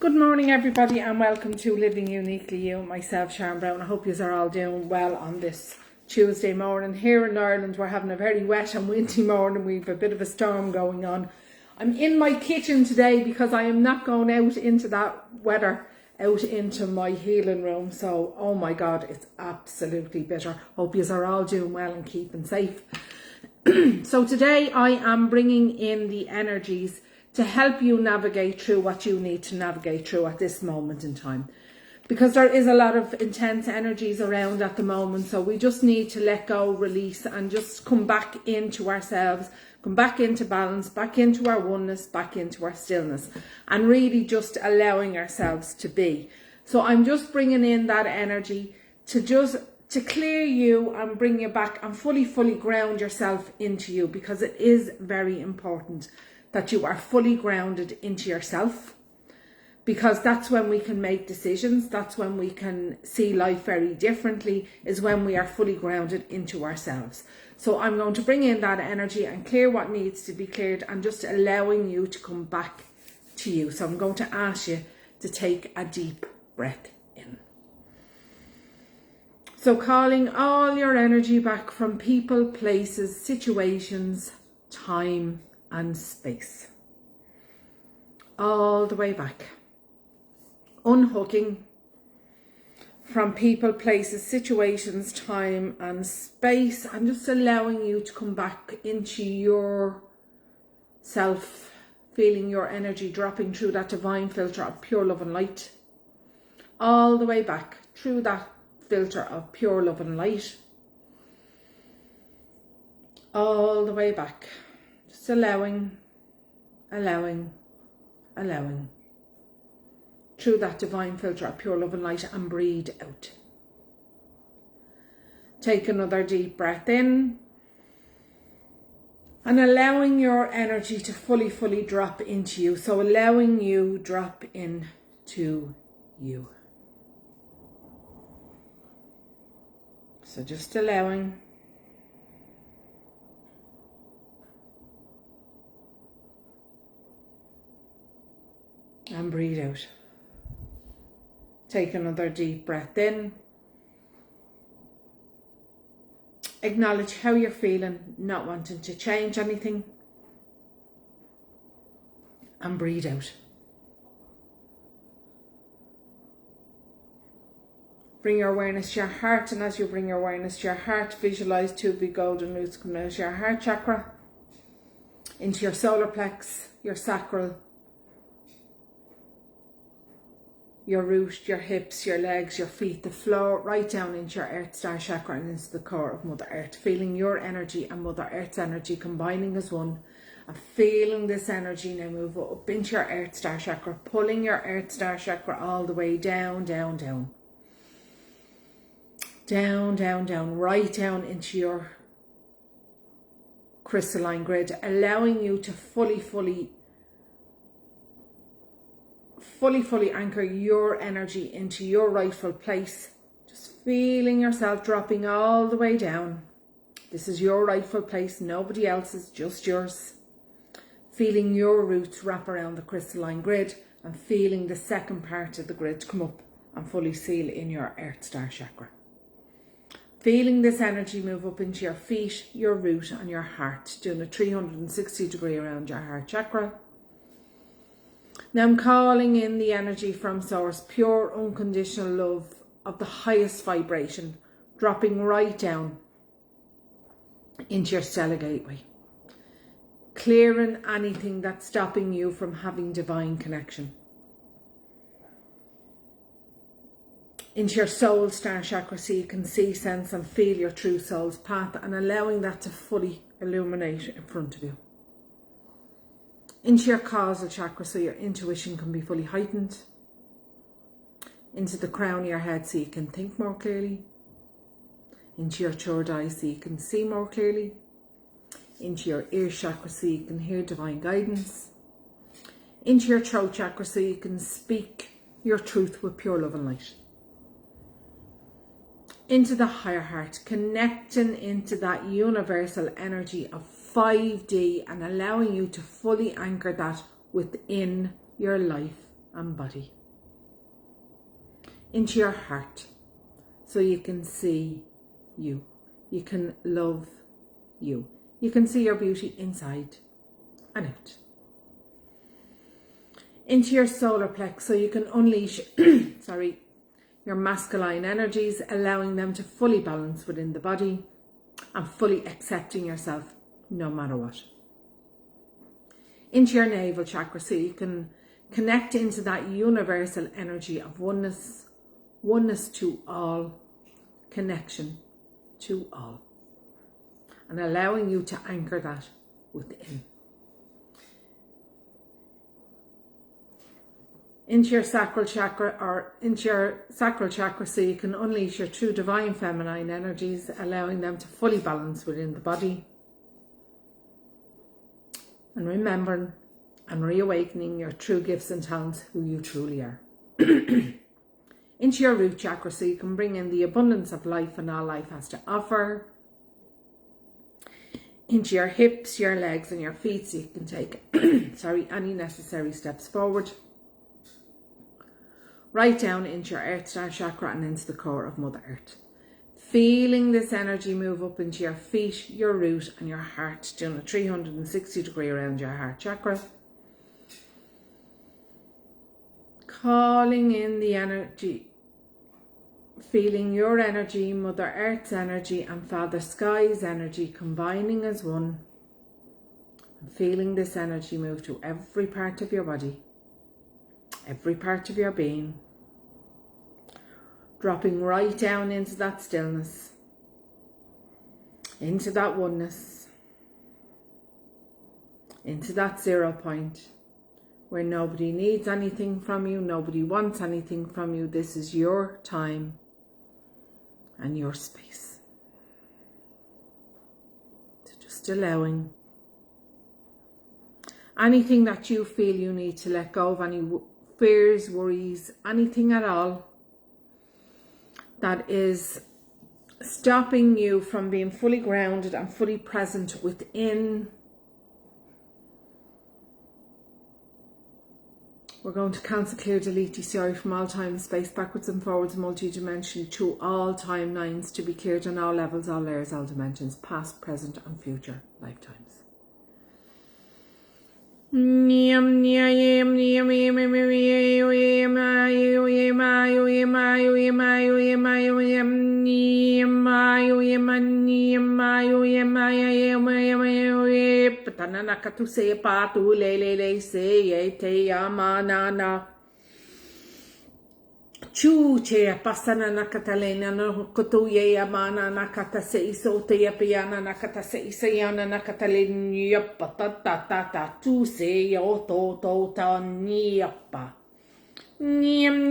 Good morning everybody and welcome to Living Uniquely You, myself Sharon Brown. I hope you are all doing well on this Tuesday morning. Here in Ireland we're having a very wet and windy morning. We've a bit of a storm going on. I'm in my kitchen today because I am not going out into that weather, out into my healing room. So, oh my God, it's absolutely bitter. Hope you are all doing well and keeping safe. So today I am bringing in the energies to help you navigate through what you need to navigate through at this moment in time. Because there is a lot of intense energies around at the moment, so we just need to let go, release, and just come back into ourselves, come back into balance, back into our oneness, back into our stillness, and really just allowing ourselves to be. So I'm just bringing in that energy to clear you and bring you back and fully ground yourself into you, because it is very important that you are fully grounded into yourself, because that's when we can make decisions. That's when we can see life very differently, is when we are fully grounded into ourselves. So I'm going to bring in that energy and clear what needs to be cleared, and just allowing you to come back to you. So I'm going to ask you to take a deep breath in. So calling all your energy back from people, places, situations, time and space. All the way back. Unhooking from people, places, situations, time and space, and just allowing you to come back into your self, feeling your energy dropping through that divine filter of pure love and light. All the way back through that filter of pure love and light. All the way back. Just allowing through that divine filter of pure love and light, and breathe out. Take another deep breath in, and allowing your energy to fully drop into you. So allowing you drop into you. So just allowing. And breathe out. Take another deep breath in. Acknowledge how you're feeling, not wanting to change anything. And breathe out. Bring your awareness to your heart, and as you bring your awareness to your heart, visualize two big golden roots coming out of your heart chakra into your solar plex, your sacral, your root, your hips, your legs, your feet, the floor, right down into your earth star chakra and into the core of Mother Earth. Feeling your energy and Mother Earth's energy combining as one, and feeling this energy now move up into your earth star chakra, pulling your earth star chakra all the way down, down, down. Down, down, down, right down into your crystalline grid, allowing you to fully anchor your energy into your rightful place. Just feeling yourself dropping all the way down. This is your rightful place, nobody else's, just yours. Feeling your roots wrap around the crystalline grid, and feeling the second part of the grid come up and fully seal in your earth star chakra. Feeling this energy move up into your feet, your root and your heart, doing a 360 degree around your heart chakra. Now I'm calling in the energy from Source, pure unconditional love of the highest vibration, dropping right down into your stellar gateway. Clearing anything that's stopping you from having divine connection. Into your soul star chakra, so you can see, sense and feel your true soul's path, and allowing that to fully illuminate in front of you. Into your causal chakra, so your intuition can be fully heightened. Into the crown of your head, so you can think more clearly. Into your third eye, so you can see more clearly. Into your ear chakra, so you can hear divine guidance. Into your throat chakra, so you can speak your truth with pure love and light. Into the higher heart, connecting into that universal energy of 5D, and allowing you to fully anchor that within your life and body. Into your heart, so you can see you. You can love you. You can see your beauty inside and out. Into your solar plex, so you can unleash your masculine energies, allowing them to fully balance within the body and fully accepting yourself no matter what. Into your navel chakra, so you can connect into that universal energy of oneness to all, connection to all, and allowing you to anchor that within. Into your sacral chakra, so you can unleash your true divine feminine energies, allowing them to fully balance within the body. And remembering and reawakening your true gifts and talents, who you truly are. Into your root chakra, so you can bring in the abundance of life and all life has to offer. Into your hips, your legs and your feet, so you can take any necessary steps forward. Right down into your earth star chakra and into the core of Mother Earth. Feeling this energy move up into your feet, your root and your heart, doing a 360 degree around your heart chakra. Calling in the energy, feeling your energy, Mother Earth's energy and Father Sky's energy combining as one. And feeling this energy move to every part of your body, every part of your being, dropping right down into that stillness, into that oneness, into that 0 point where nobody needs anything from you, nobody wants anything from you. This is your time and your space. So just allowing anything that you feel you need to let go of, any fears, worries, anything at all that is stopping you from being fully grounded and fully present within. We're going to cancel, clear, delete, destroy from all time, space, backwards and forwards, multi-dimensionally to all timelines, to be cleared on all levels, all layers, all dimensions, past, present and future lifetimes. Nakatu se patu le se te yamanana chu che pasana nakatalena no kotu ye yamana nakata se so te yapiana nakata se yana nakatalenia patata ta tu se yo to ta niapa niam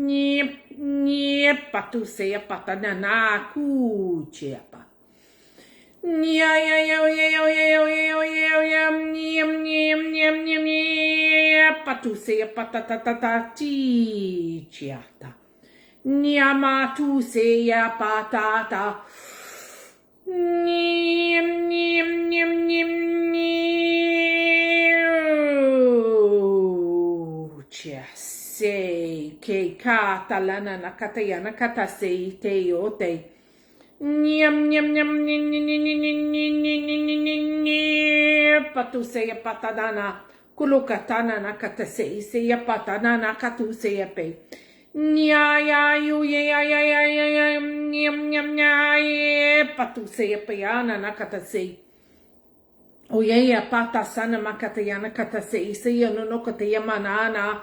ni patu se patana na ku chepa patu se patata ti chiata niama tu se ya patata se ke kata lana nakata yana kata se te yote patu se ya patadana kulukatana nakata se ya patana nakatu se ya pe ya yu ya patu se ya piana nakata se o ya pata sana makata yana kata se ya no kata yamanana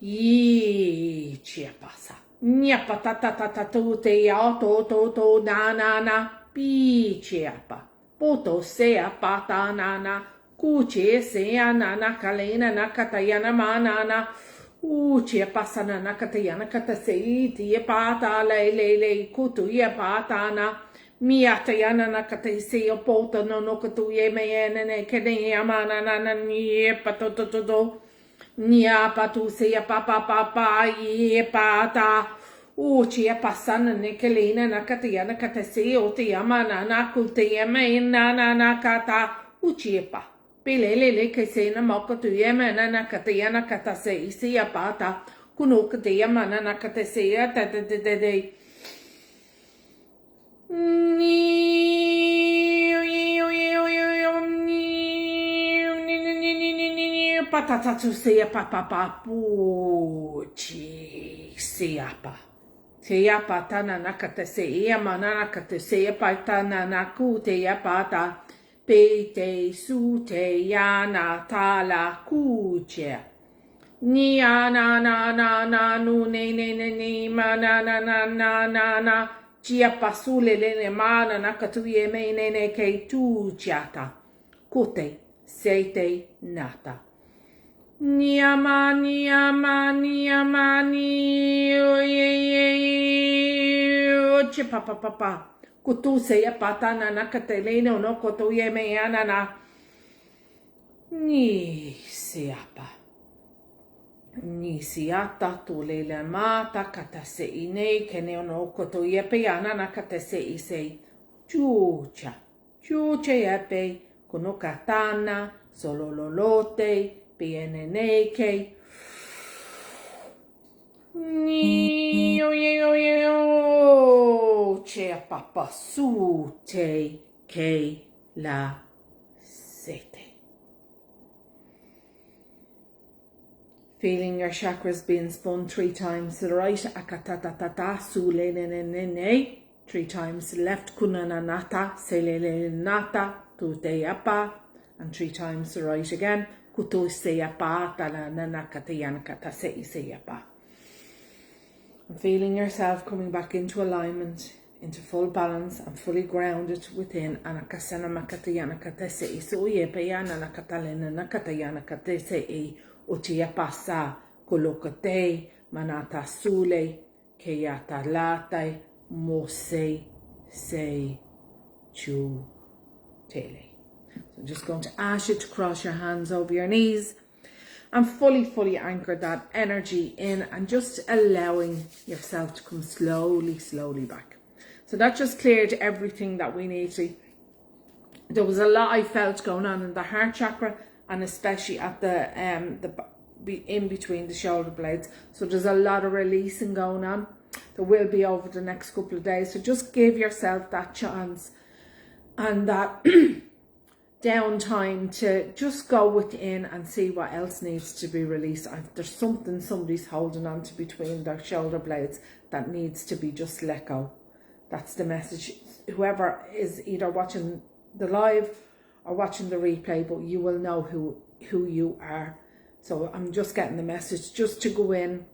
chia pasa nia patata tu te ya to na pi chiapa poto se pata na kuche se na kalena na katayana manana chia pasa na katayana kata se ti pata le kutu ya pata na miata yana na kata se poto no kutu ye me ne kene yamana na ni pato nia patu se ya papa ye pata chia pasana ne kelena na katia na kata se o te ama na kutia me na kata uchipa. Pilele ke se na moko tu yema na katayana kata se isi apata. Kunuka de yamana na kata se ya ta de. Patata tu se ya papa puchi se apa. Se ya pata na nakate se ya mana nakate se ya pata na naku te ya pata. Pe te su te ya na ta la kuche. Ni ya na nu ne ma na. Chia pasule le mana nakatu ye me ne ke tu chiata. Kote seite nata. Niamani, oye, papa. Kutu se ya patana na katelene no koto ye me anana. Ni siapa. Ni siata tu le mata kata se ine kene no koto ye pe anana kata se ise. Chucha ye pe kono katana solo lolote. BNNAK. Che papa su te ke la sete. Feeling your chakras being spun 3 times to the right, akatatata su le ne 3 times to the left, kunananata se le nata tu te apa, and 3 times to the right again. Kuto seyapa tala nanakatayan kata seyapa. And feeling yourself coming back into alignment, into full balance and fully grounded within anakasana makatayana kata sei so yepayana nakatalena nakatayana kata sei utiyapasa kolokate manata sule keyata latai mose sei chu tele. So I'm just going to ask you to cross your hands over your knees and fully anchor that energy in and just allowing yourself to come slowly back. So that just cleared everything that we need to. There was a lot I felt going on in the heart chakra and especially at the in between the shoulder blades. So there's a lot of releasing going on. There will be over the next couple of days. So just give yourself that chance and that downtime to just go within and see what else needs to be released. There's something somebody's holding on to between their shoulder blades that needs to be just let go. That's the message. Whoever is either watching the live or watching the replay, but you will know who you are. So I'm just getting the message just to go in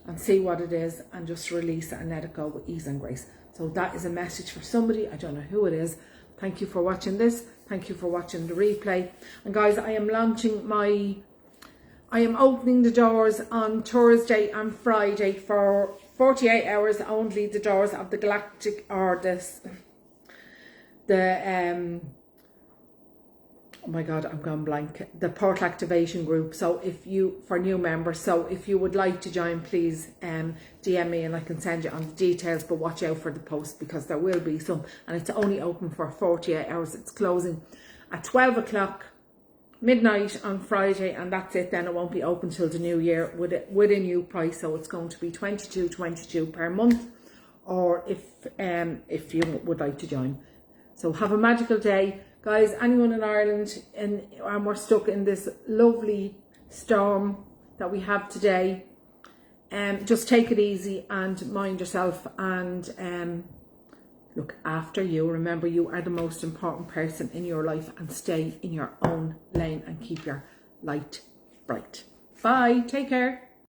and see what it is and just release it and let it go with ease and grace. So that is a message for somebody. I don't know who it is. Thank you for watching this. Thank you for watching the replay. And guys, I am opening the doors on Thursday and Friday for 48 hours only, the doors of the Galactic, or oh my God, I'm gone blank. The Portal Activation Group. So for new members, so if you would like to join, please DM me and I can send you on the details, but watch out for the post because there will be some, and it's only open for 48 hours. It's closing at 12 o'clock midnight on Friday, and that's it. Then it won't be open till the new year with a new price. So it's going to be $22.22 per month, or if you would like to join. So have a magical day. Guys, anyone in Ireland, and we're stuck in this lovely storm that we have today, just take it easy and mind yourself and look after you. Remember, you are the most important person in your life, and stay in your own lane and keep your light bright. Bye. Take care.